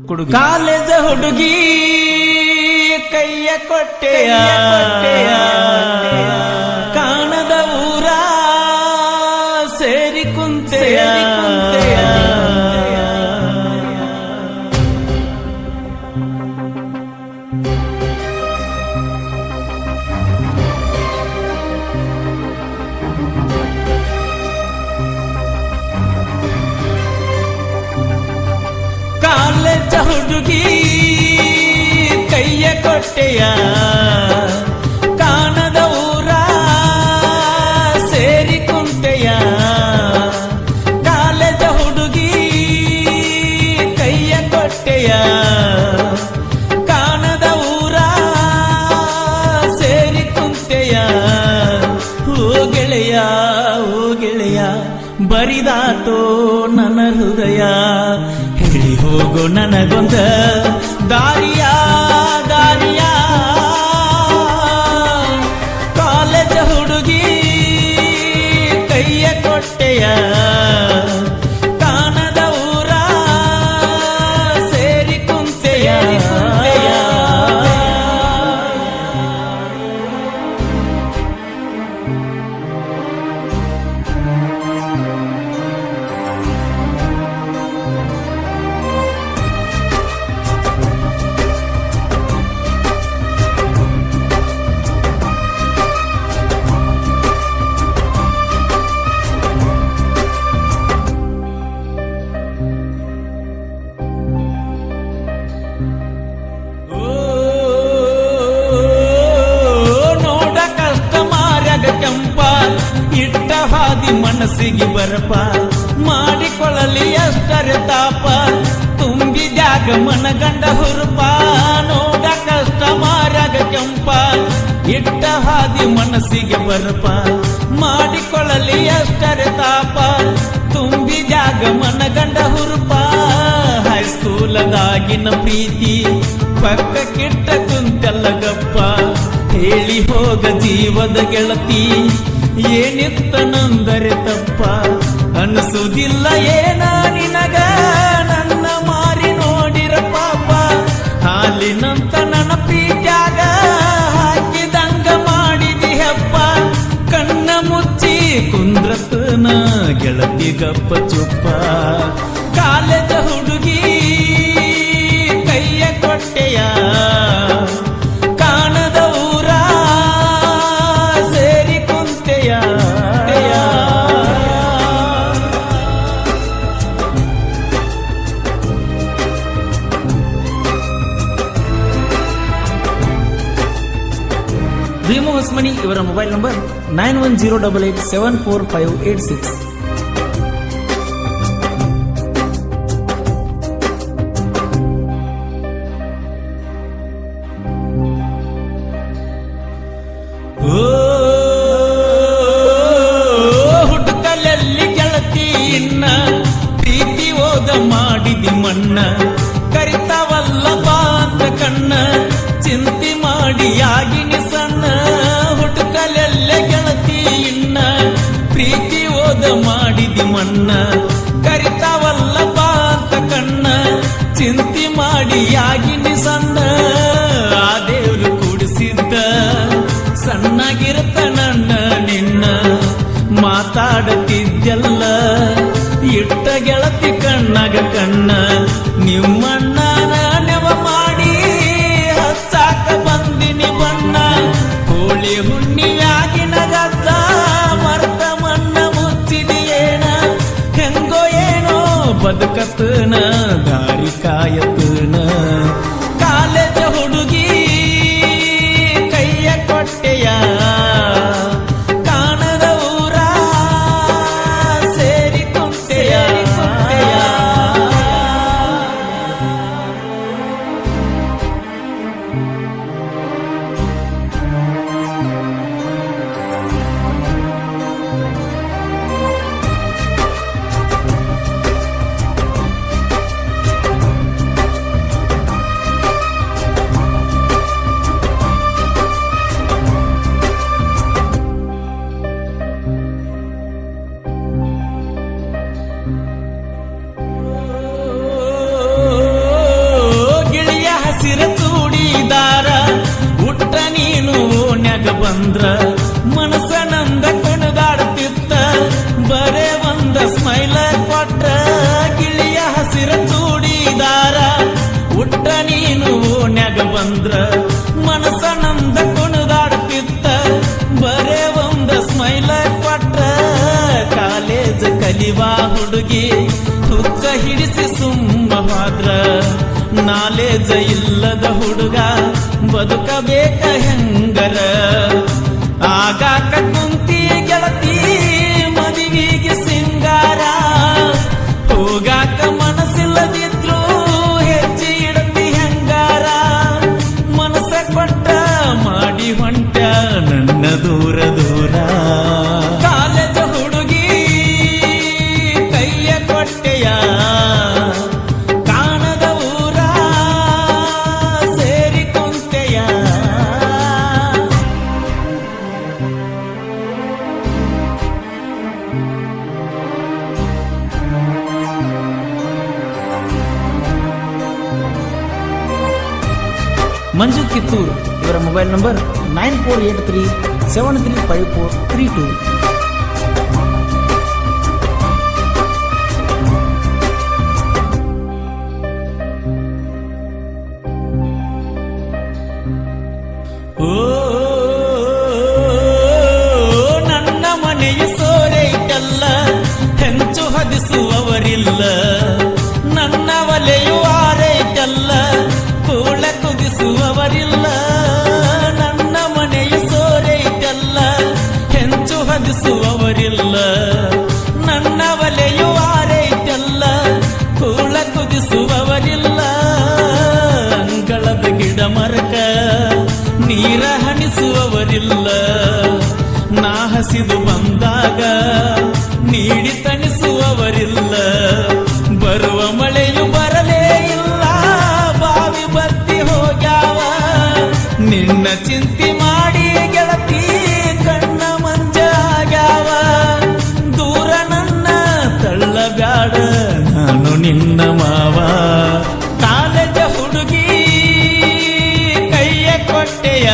College ಹುಡುಗಿ ಕೈಯ ಕೊಟ್ಟೆಯ ಕಾಣದ ಊರ ಸೇರಿ ಕುಂತೆಯ ಕಾಲೇಜ ಹುಡುಗಿ ಕೈಯ ಕೊಟ್ಟೆಯ ಕಾಣದ ಊರ ಸೇರಿ ಕುಂತೆಯ ಕಾಲೇಜ ಹುಡುಗಿ ಕೈಯ ಕೊಟ್ಟೆಯ ಕಾಣದ ಊರ ಸೇರಿ ಕುಂತೆಯ ಓ ಗೆಳೆಯ ಬರಿದಾತೋ ನನ್ನ ಹೃದಯ ಹೇಳಿ ಹೋಗೋ ನನಗೊಂದ ದಾರಿಯ ಕಾಲೇಜ ಹುಡುಗಿ ಕೈಯ ಕೊಟ್ಟೆಯ ಕಾಣದ ಊರ ಸೇರಿ ಕುಂತೆಯ ಇಟ್ಟ ಹಾದಿ ಮನಸ್ಸಿಗೆ ಬರಪ ಮಾಡಿಕೊಳ್ಳಲಿ ಅಷ್ಟರ ತಾಪ ತುಂಬಿದ್ಯಾಗ ಮನಗಂಡ ಹುರುಪ ನೋಡ ಕಷ್ಟ ಮಾರ್ಯಾಗ ಕೆಂಪ ಇಟ್ಟ ಹಾದಿ ಮನಸ್ಸಿಗೆ ಬರಪ ಮಾಡಿಕೊಳ್ಳಲಿ ಅಷ್ಟರ ತಾಪ ತುಂಬಿದ್ಯಾಗ ಮನಗಂಡ ಹುರುಪ ಹೈಸ್ಕೂಲದಾಗಿನ ಪ್ರೀತಿ ಪಕ್ಕ ಕಿಟ್ಟ ಕುಂತೆಲ್ಲ ಗಪ್ಪ ಹೇಳಿ ಹೋಗ ಜೀವದ ಗೆಳತಿ ಏನಿತ್ತನಂದರೆ ತಪ್ಪ ಅನಿಸುವುದಿಲ್ಲ ಏನ ನಿನಗ ನನ್ನ ಮಾರಿ ನೋಡಿರ ಪಾಪ ಹಾಲಿನಂತ ನನ್ನ ಪ್ರೀತ್ಯಾಗ ಹಾಕಿದಂಗ ಮಾಡಿದಿ ಹೆಪ್ಪ ಕಣ್ಣ ಮುಚ್ಚಿ ಕುಂದ್ರತನ ಗೆಳತಿ ಗಪ್ಪ ಚುಪ್ಪ ಕಾಲೇಜ ಹುಡುಗಿ ಕೈಯ ಕೊಟ್ಟೆಯ ಕಾಣದ ಊರ ಸೇರಿ ಕುಂತೆಯ ಭೀಮು ಹೊಸ್ಮನಿ ಇವರ ಮೊಬೈಲ್ ನಂಬರ್ 9108874586. ಹುಡುಕಲಲ್ಲಿ ಗೆಳತಿ ಇನ್ನ ಪ್ರೀತಿ ಓದ ಮಾಡಿದಿ ಮಣ್ಣ ಕರಿತಾವಲ್ಲ ಬಾಂತ ಕಣ್ಣ ಚಿಂತಿ ಮಾಡಿ ಆಗಿನಿ ಸಣ್ಣ ಹುಡುಕಲಲ್ಲ ಗೆಳತಿ ಇನ್ನ ಪ್ರೀತಿ ಓದ ಮಾಡಿದಿ ಮಣ್ಣ ಕರಿತಾವಲ್ಲ ಬಾಂತ ಕಣ್ಣ ಚಿಂತಿ ಮಾಡಿ ಆಗಿನಿ ಸಣ್ಣ ಆ ದೇವ್ರು ಕೂಡಿಸಿದ್ದ ಸಣ್ಣಗಿರುತ್ತ ನನ್ನ ನಿನ್ನ ಮಾತಾಡುತ್ತಿದ್ದೆಲ್ಲ ಇಟ್ಟ ಗೆಳತಿ ಕಣ್ಣಾಗ ಕಣ್ಣ ನಿಮ್ಮಣ್ಣ ನೆವ ಮಾಡಿ ಹಚ್ಚಾಕ ಬಂದಿನಿ ಬಣ್ಣ ಹೋಳಿ ಹುಣ್ಣಿಯಾಗಿನ ಗದ್ದ ಮರ್ತ ಮಣ್ಣ ಮುಚ್ಚಿದಿಯೇನ ಹೆಂಗೋ ಏನೋ ಬದುಕತನ ದಾರಿ ಕಾಯತನ ಕಾಲೇಜ ಹುಡುಗಿ ಕೈಯ ಕೊಟ್ಟೆಯ ಕಾಣದ ಊರ ಸೇರಿ ಕುಂತೆಯ ಹಸಿರ ಚೂಡಿದಾರ ಹುಟ್ಟ ನೀನು ಓಣ್ಯಾಗ ಬಂದ್ರ ಮನಸ್ಸ ನಂದ ಕಣದಾಡ್ತಿತ್ತ ಬರೇ ಒಂದ ಸ್ಮೈಲ ಕೊಟ್ಟ ಗಿಳಿಯ ಹಸಿರ ಚೂಡಿದಾರ ಹುಟ್ಟ ನೀನು ಓಣ್ಯಾಗ ಬಂದ್ರ ಮನಸ್ಸ ನಂದ ಕಣದಾಡ್ತಿತ್ತ ಬರೇ ಒಂದ ಸ್ಮೈಲ ಕೊಟ್ಟ ಕಾಲೇಜ್ ಕಲಿವಾ ಹುಡುಗಿ ಹುಚ್ಚ ಹಿಡಿಸಿ ಸುಮ್ಮ ಹೋದ್ರ ನಾಲೇಜ ಇಲ್ಲದ ಹುಡುಗ ಬದುಕಬೇಕ ಹೆಂಗರ ಆಗಾಕ ಕುಂತಿ ಗೆಳತಿ ಮದುವಿಗೆ ಸಿಂಗಾರ ಹೋಗಾಕ ಮನಸ್ಸಿಲ್ಲದಿದ್ರು ಹೆಜ್ಜೆ ಇಡತಿ ಹೆಂಗಾರ ಮನಸ್ಸ ಕೊಟ್ಟ ಮಾಡಿ ಹೊಂಟ ನನ್ನ ದೂರ ದೂರ ಕಾಲೇಜ ಹುಡುಗಿ ಕೈಯ ಕೊಟ್ಟೆಯ ಕಾಣದ ಊರ ಸೇರಿ ಕುಂತೆಯ ಮಂಜು ಕಿತ್ತೂರ್ ಇವರ ಮೊಬೈಲ್ ನಂಬರ್ 9483735432. ಓ ನನ್ನ ಮನೆಯ ಸೋರೈತಲ್ಲ ಹೆಂಚು ಹದಿಸುವವರಿಲ್ಲ ನನ್ನ ಒಲೆಯು ಆರೈತಲ್ಲ ಕೂಳ ಕುದಿಸುವವರಿಲ್ಲ ನನ್ನ ಮನೆಯ ಸೋರೈತಲ್ಲ ಹೆಂಚು ಹದಿಸುವವರಿಲ್ಲ ನನ್ನ ಒಲೆಯು ಆರೈತಲ್ಲ ಕೂಳ ಕುದಿಸುವವರಿಲ್ಲ ಅಂಗಳದ ಗಿಡ ಮರಕ ನೀರ ಹಣಿಸುವವರಿಲ್ಲ ನಾ ಹಸಿದು ಬಂದಾಗ ನೀಡಿ ತಣಿಸುವವರಿಲ್ಲ ಬರುವ ಮಳೆಯು ಬರಲೇ ಇಲ್ಲ ಬಾವಿ ಬತ್ತಿ ಹೋಗ್ಯಾವ ನಿನ್ನ ಚಿಂತೆ ಮಾಡಿ ಗೆಳತಿ ಕಣ್ಣ ಮಂಜಾಗ್ಯಾವ ದೂರ ನನ್ನ ತಳ್ಳಬ್ಯಾಡ ನಾನು ನಿನ್ನ ಮಾವ ಕಾಲೇಜ ಹುಡುಗಿ ಕೈಯ ಕೊಟ್ಟೆಯ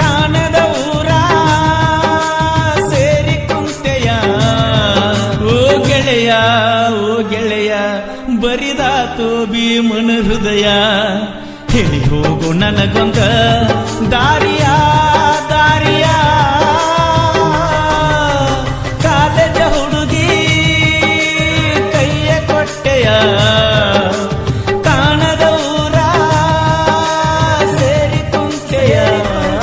ಕಾಣದ ಊರ ಸೇರಿ ಕುಂತೆಯ ಓ ಗೆಳೆಯ ಬರಿದಾತು ಭೀಮನ ಹೃದಯ ಹೇಳಿ ಹೋಗು ನನಗೊಂದ ದಾರಿಯ